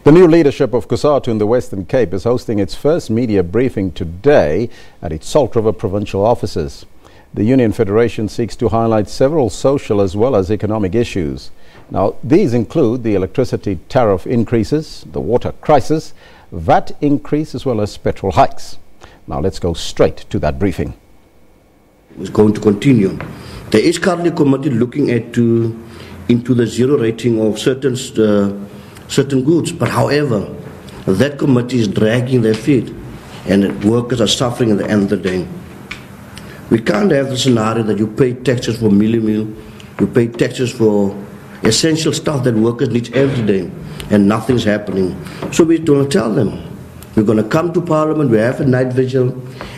The new leadership of Cosatu in the Western Cape is hosting its first media briefing today at its Salt River Provincial Offices. The Union Federation seeks to highlight several social as well as economic issues. Now, these include the electricity tariff increases, the water crisis, VAT increase as well as petrol hikes. Now, let's go straight to that briefing. It's going to continue. There is currently a committee looking at into the zero rating of certain goods, but however, that committee is dragging their feet and workers are suffering at the end of the day. We can't have the scenario that you pay taxes for meal, you pay taxes for essential stuff that workers need every day and nothing's happening. So we're going to tell them, we're going to come to Parliament, we have a night vigil,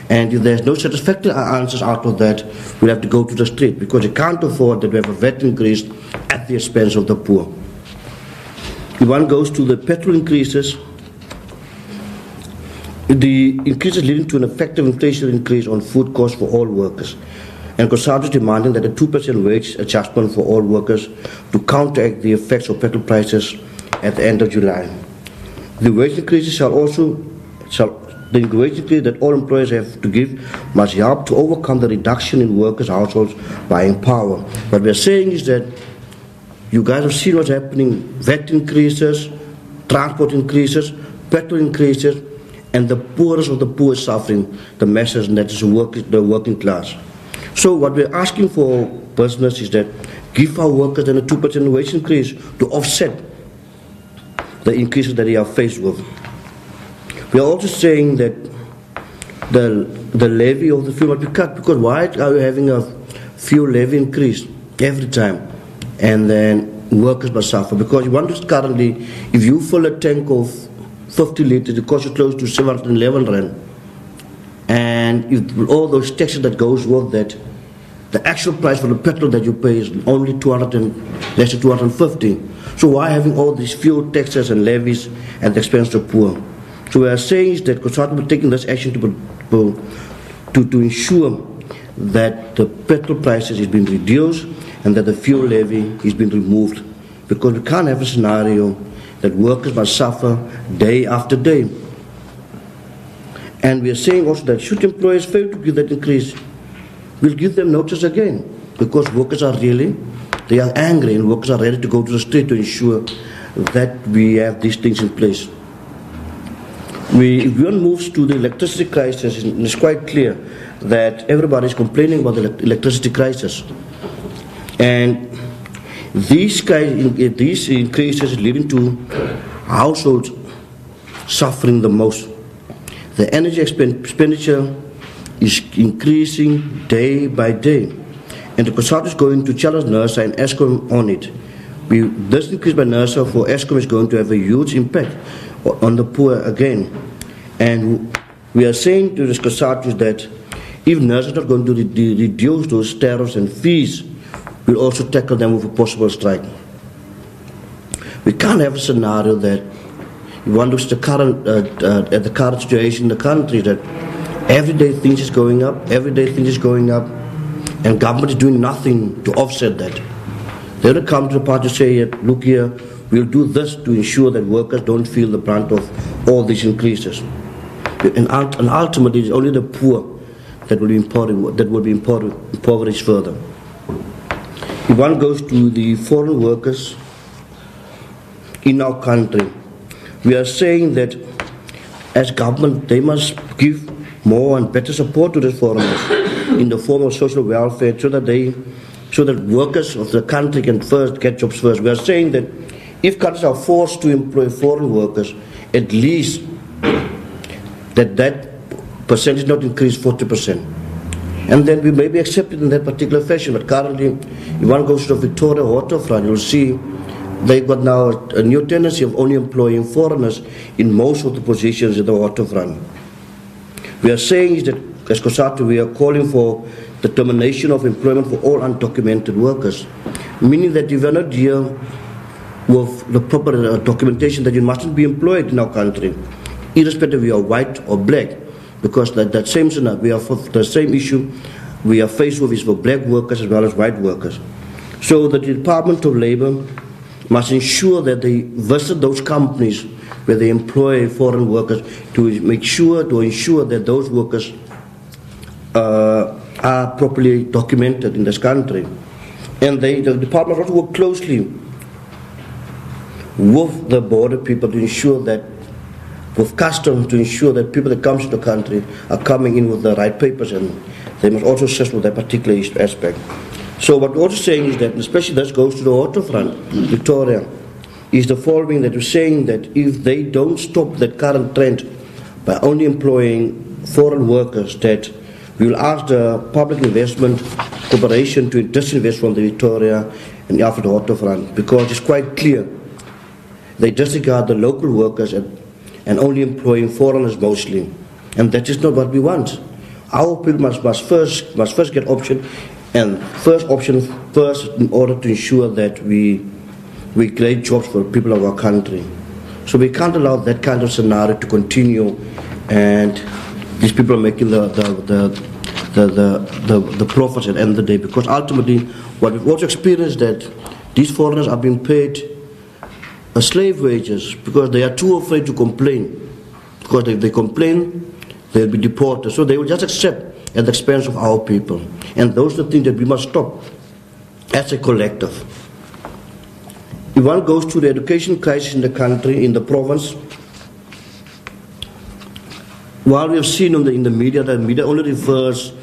and if there's no satisfactory answers out of that, we'll have to go to the street because you can't afford that we have a VAT increase at the expense of the poor. If one goes to the petrol increases, the increase is leading to an effective inflation increase on food costs for all workers. And Cosatu is demanding that a 2% wage adjustment for all workers to counteract the effects of petrol prices at the end of July. The wage increases the wage increase that all employers have to give must help to overcome the reduction in workers' households buying power. What we're saying is that you guys have seen what's happening, VAT increases, transport increases, petrol increases, and the poorest of the poor is suffering, the masses, and that is the working class. So what we're asking for business is that give our workers then a 2% wage increase to offset the increases that they are faced with. We are also saying that the levy of the fuel must be cut, because why are we having a fuel levy increase every time? And then workers must suffer, because you want to currently, if you fill a tank of 50 liters, it costs you close to 711 rand. And if all those taxes that goes with that, the actual price for the petrol that you pay is only less than 250. So why having all these fuel taxes and levies at the expense of the poor? So we are saying is that Cosatu will taking this action to ensure that the petrol prices is being reduced and that the fuel levy is being removed, because we can't have a scenario that workers must suffer day after day. And we are saying also that should employers fail to give that increase, we'll give them notice again, because workers are they are angry and workers are ready to go to the street to ensure that we have these things in place. If one moves to the electricity crisis, it's quite clear that everybody is complaining about the electricity crisis. And these increases leading to households suffering the most. The energy expenditure is increasing day by day. And the Cosatu is going to challenge NERSA and ESCOM on it. This increase by NERSA for ESCOM is going to have a huge impact on the poor again. And we are saying to this Cosatu that if NERSA is not going to reduce those tariffs and fees, we'll also tackle them with a possible strike. We can't have a scenario that if one looks at the current situation in the country, that every day things is going up, and government is doing nothing to offset that. They don't come to the party to say, look here, we'll do this to ensure that workers don't feel the brunt of all these increases. And ultimately, it's only the poor that will be impoverished further. If one goes to the foreign workers in our country, we are saying that as government, they must give more and better support to the foreigners in the form of social welfare, so that workers of the country can first get jobs first. We are saying that if countries are forced to employ foreign workers, at least that percentage not increase 40%. And then we may be accepted in that particular fashion. But currently, if one goes to the Victoria waterfront, you'll see they've got now a new tendency of only employing foreigners in most of the positions in the waterfront. We are saying is that, as Cosatu, we are calling for the termination of employment for all undocumented workers, meaning that if you are not here with the proper documentation, that you mustn't be employed in our country, irrespective if you are white or black, because that same the same issue we are faced with is for black workers as well as white workers. So the Department of Labour must ensure that they visit those companies where they employ foreign workers to ensure that those workers are properly documented in this country. And the department also work closely with the border people to ensure that, with customs, to ensure that people that come to the country are coming in with the right papers, and they must also assist with that particular aspect. So what we're also saying is that, especially this goes to the waterfront, Victoria, is the following, that we're saying that if they don't stop that current trend by only employing foreign workers, that we will ask the Public Investment Corporation to disinvest from the Victoria and after the waterfront, because it's quite clear they disregard the local workers and only employing foreigners mostly, and that is not what we want. Our people must first get option, and first in order to ensure that we create jobs for people of our country. So we can't allow that kind of scenario to continue, and these people are making the profits at the end of the day, because ultimately what we've also experienced, that these foreigners are being paid slave wages because they are too afraid to complain, because if they complain they'll be deported, so they will just accept at the expense of our people. And those are the things that we must stop as a collective. If one goes to the education crisis in the country, in the province, while we have seen in the media that media only refers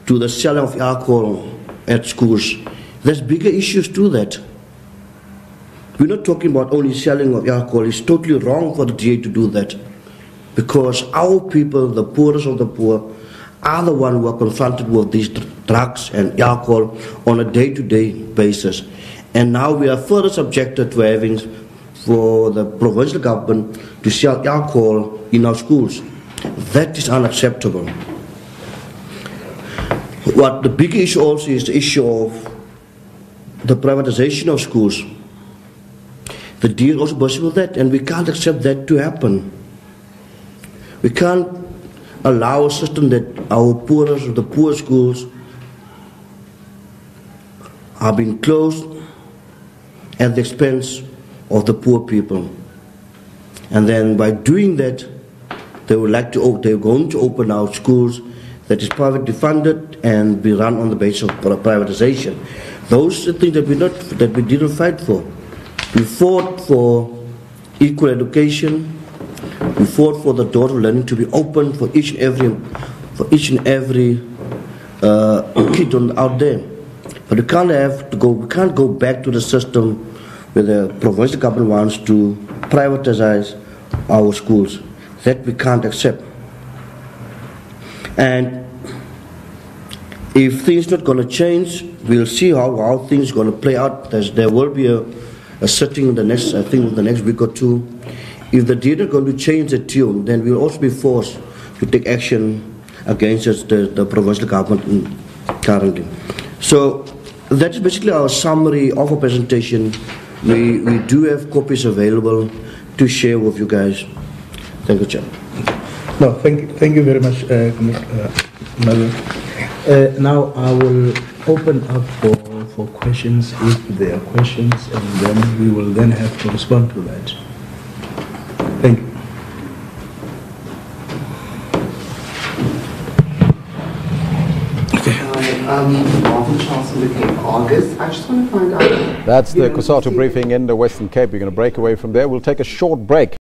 to the selling of alcohol at schools, there's bigger issues to that. We're not talking about only selling of alcohol. It's totally wrong for the DA to do that, because our people, the poorest of the poor, are the ones who are confronted with these drugs and alcohol on a day-to-day basis. And now we are further subjected to having for the provincial government to sell alcohol in our schools. That is unacceptable. What the big issue also is the issue of the privatization of schools. The DA is also busy with that, and we can't accept that to happen. We can't allow a system that our poorest of the poor schools are being closed at the expense of the poor people. And then by doing that, they're going to open our schools that is privately funded and be run on the basis of privatization. Those are things that we didn't fight for. We fought for equal education. We fought for the door of learning to be open for each and every kid out there. But we can't go back to the system where the provincial government wants to privatize our schools. That we can't accept. And if things not going to change, we'll see how things are going to play out. There will be a sitting in the next, I think, the next week or two. If the DA are going to change the tune, then we'll also be forced to take action against the provincial government currently. So that is basically our summary of our presentation. We do have copies available to share with you guys. Thank you, Chair. No, thank you very much, Madam. Now I will open up for questions if there are questions, and then we will then have to respond to that. Thank you. August. I just want to find out. That's the Cosatu briefing in the Western Cape. We're going to break away from there. We'll take a short break.